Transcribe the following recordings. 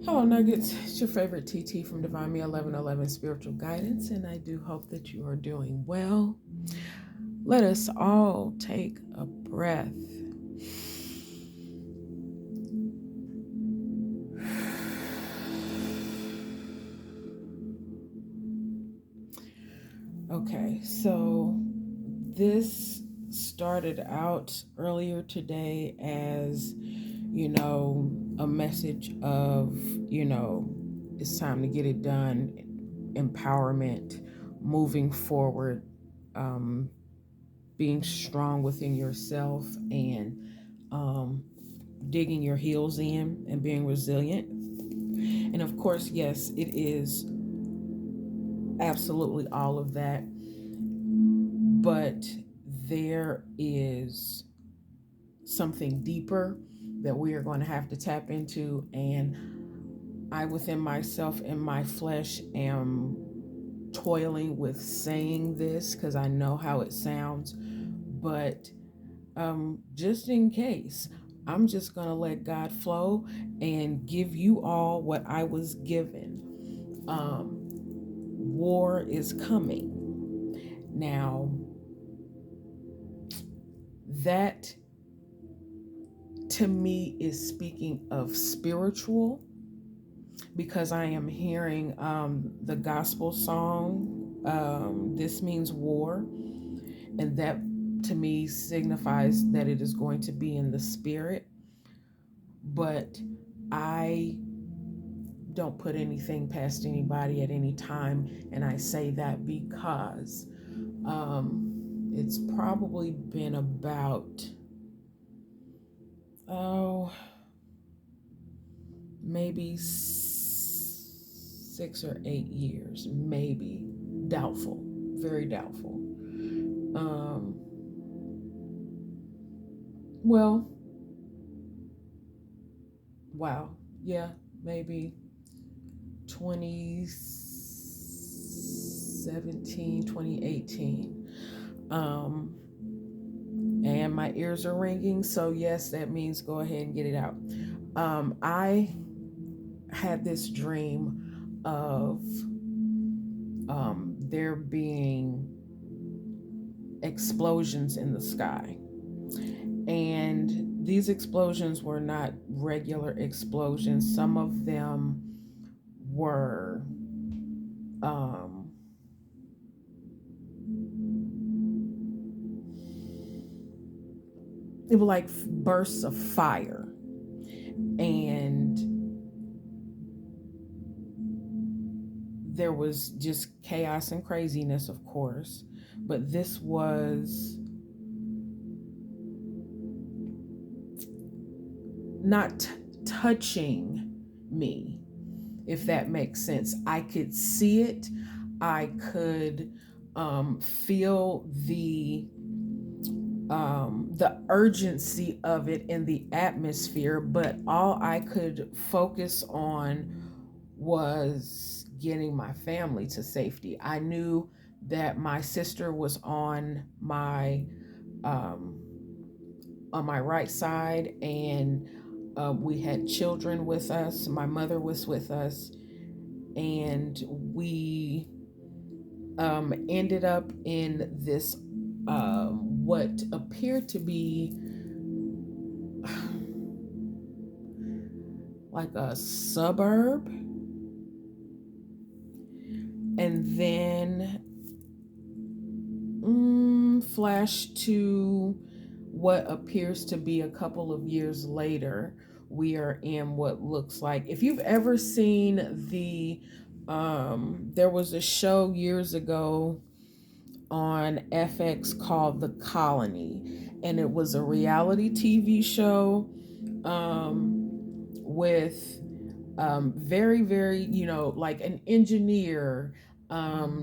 Hello, Nuggets. It's your favorite TT from Divine Me 1111 Spiritual Guidance, and I do hope that you are doing well. Let us all take a breath. Okay, so this started out earlier today as, a message of, it's time to get it done, empowerment, moving forward, um, being strong within yourself, and um, digging your heels in and being resilient. And of course, yes, it is absolutely all of that. But there is something deeper that we are going to have to tap into. And I, within myself and my flesh, am toiling with saying this because I know how it sounds. But just in case, I'm just going to let God flow and give you all what I was given. War is coming. Now, that to me is speaking of spiritual, because I am hearing the gospel song, This Means War, and that to me signifies that it is going to be in the spirit. But I don't put anything past anybody at any time, and I say that because it's probably been about maybe 6 or 8 years, maybe. Doubtful, very doubtful. Um, well, wow, yeah, maybe 2017, 2018. And my ears are ringing, so yes, that means go ahead and get it out. I had this dream of there being explosions in the sky. And these explosions were not regular explosions. Some of them were they were like bursts of fire. And there was just chaos and craziness, of course. But this was not touching me, if that makes sense. I could see it. I could feel the urgency of it in the atmosphere, but all I could focus on was getting my family to safety. I knew that my sister was um, on my right side, and we had children with us. My mother was with us, and we ended up in this what appeared to be like a suburb. And then flash to what appears to be a couple of years later. We are in what looks like, if you've ever seen there was a show years ago on FX called The Colony, and it was a reality TV show with very, very, like an engineer,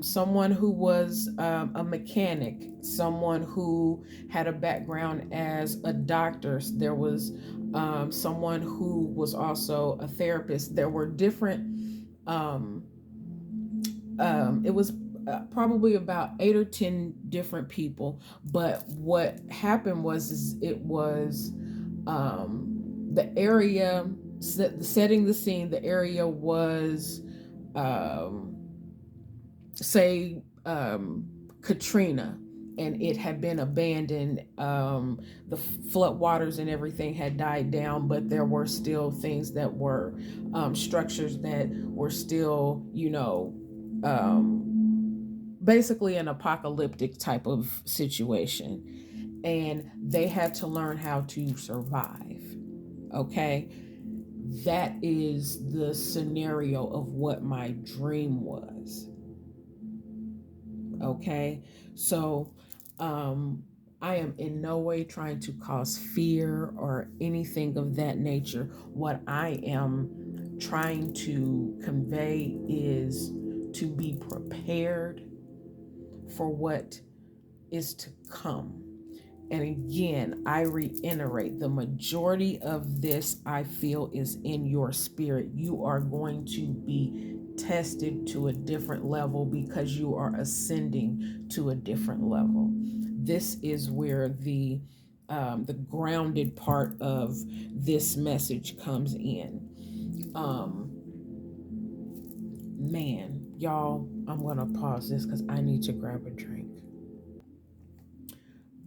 someone who was a mechanic, someone who had a background as a doctor. There was someone who was also a therapist. There were different, it was probably about 8 or 10 different people. But what happened was, it was the area setting the scene, the area was, um, say, Katrina, and it had been abandoned. The flood waters and everything had died down, but there were still things that were, structures that were still, basically an apocalyptic type of situation. And they had to learn how to survive. Okay. That is the scenario of what my dream was. Okay. So, um, I am in no way trying to cause fear or anything of that nature. What I am trying to convey is to be prepared for what is to come. And again, I reiterate, the majority of this I feel is in your spirit. You are going to be tested to a different level because you are ascending to a different level. This is where the grounded part of this message comes in. Um, Man, y'all, I'm gonna pause this because I need to grab a drink.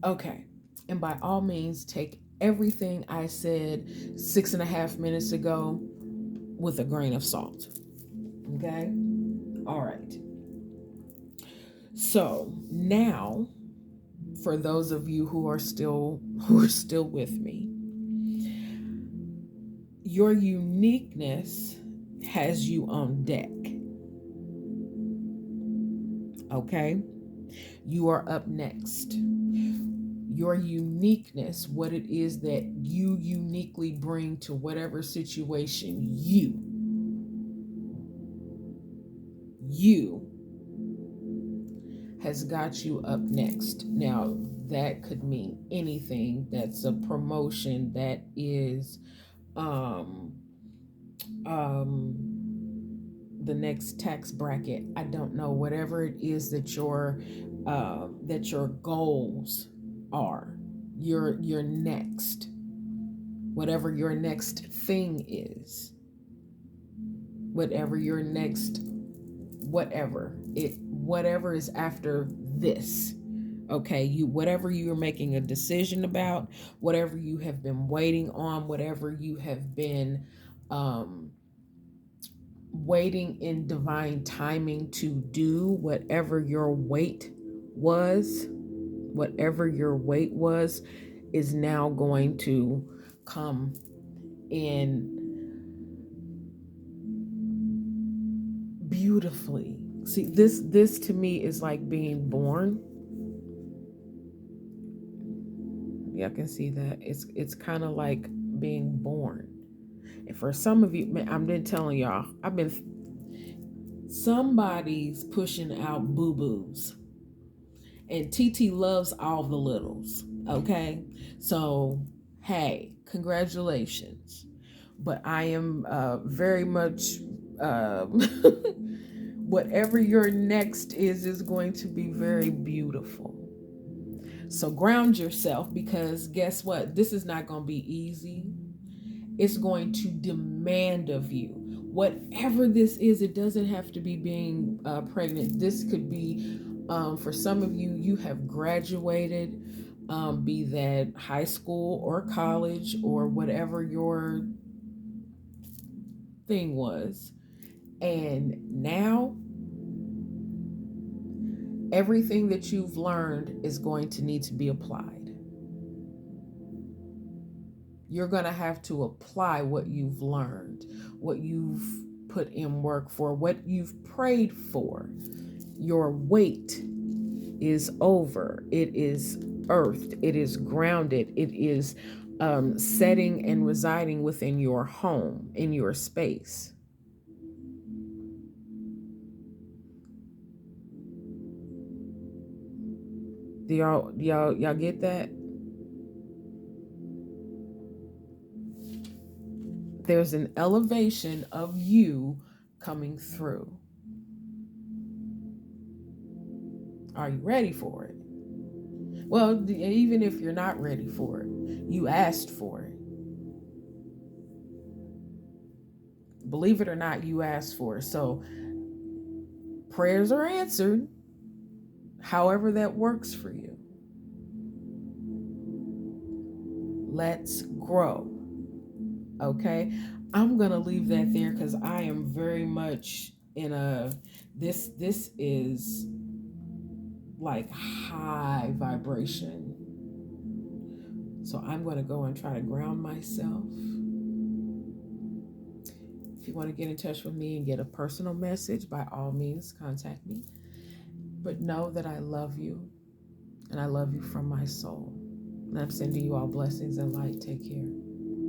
Okay. And by all means, take everything I said 6.5 minutes ago with a grain of salt. Okay? All right. So now, for those of you who are still with me, your uniqueness has you on deck. Okay? You are up next. Your uniqueness, what it is that you uniquely bring to whatever situation, you has got you up next. Now, that could mean anything. That's a promotion, that is, um um the next tax bracket. I don't know, whatever it is that your goals are. Your next, whatever your next thing is, whatever your next, whatever is after this. Okay, whatever you're making a decision about, whatever you have been waiting on, whatever you have been, um waiting in divine timing to do, whatever your wait was is now going to come in beautifully. See, this to me is like being born. Y'all can see that it's kind of like being born. And for some of you, man, I've been telling y'all, somebody's pushing out boo-boos. And TT loves all the littles. Okay. So, hey, congratulations. But I am very much, whatever your next is going to be very beautiful. So ground yourself, because guess what? This is not going to be easy. It's going to demand of you. Whatever this is, it doesn't have to be being pregnant. This could be, for some of you, you have graduated, be that high school or college or whatever your thing was. And now, everything that you've learned is going to need to be applied. You're going to have to apply what you've learned, what you've put in work for, what you've prayed for. Your wait is over. It is earthed. It is grounded. It is setting and residing within your home, in your space. Do y'all get that? There's an elevation of you coming through. Are you ready for it? Well, even if you're not ready for it, you asked for it. believe it or not, you asked for it. So prayers are answered, however that works for you. Let's grow. Okay. I'm going to leave that there because I am very much in a, this is like high vibration. So I'm going to go and try to ground myself. If you want to get in touch with me and get a personal message, by all means, contact me. But know that I love you, and I love you from my soul. And I'm sending you all blessings and light. Take care.